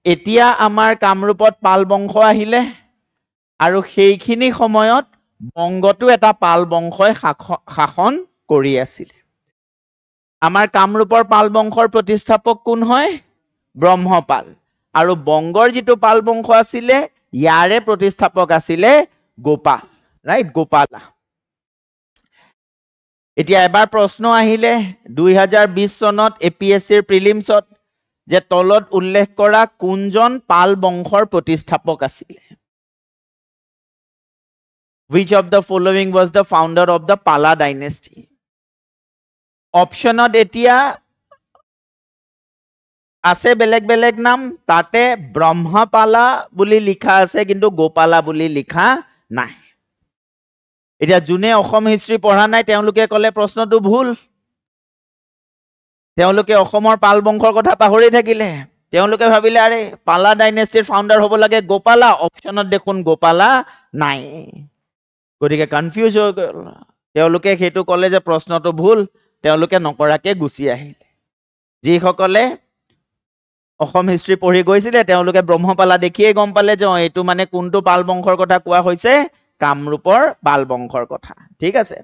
এতিয়া আমাৰ কামৰূপত পাল বংশ আহিলে আৰু সেইখিনি সময়ত বংগতো এটা পাল বংশই শাসন কৰি আছিল আমাৰ কামৰূপৰ পাল বংশৰ প্ৰতিষ্ঠাপক কোন হয় ব্ৰহ্মপাল আৰু বংগৰ যিটো পাল বংশ আছিলে ইয়াৰে প্ৰতিষ্ঠাপক আছিলে গোপাল ৰাইট গোপালা এতিয়া এবাৰ প্ৰশ্ন আহিলে 2020 চনত এপিএসসিৰ প্ৰিলিমছত যে তলত উল্লেখ কৰা কোনজন পাল বংশৰ প্ৰতিষ্ঠাপক আছিল Which of the following was the founder of the Pala dynasty? Optionত এতিয়া আছে বেলেগ বেলেগ নাম তাতে ব্ৰহ্মপালা বুলি লিখা আছে কিন্তু গোপালা বুলি লিখা নাই এতিয়া যোনে অসম হিষ্ট্ৰী পঢ়া নাই তেওঁলোকে ক'লে প্ৰশ্নটো ভুল তেওঁলোকে অসমৰ পাল বংশৰ কথা পাহৰি থাকিলে তেওঁলোকে ভাবিলে আৰে পালা ডাইনেষ্টিৰ ফাউণ্ডাৰ হ'ব লাগে গোপালা অপশ্যনত দেখোন গোপালা নাই গতিকে কনফিউজ হৈ গ'ল তেওঁলোকে সেইটো ক'লে যে প্ৰশ্নটো ভুল তেওঁলোকে নকৰাকে গুচি আহিলে যিসকলে অসম হিষ্ট্ৰী পঢ়ি গৈছিলে তেওঁলোকে ব্ৰহ্মপালা দেখিয়ে গম পালে যে এইটো মানে কোনটো পাল বংশৰ কথা কোৱা হৈছে কামৰূপৰ পাল বংশৰ কথা ঠিক আছে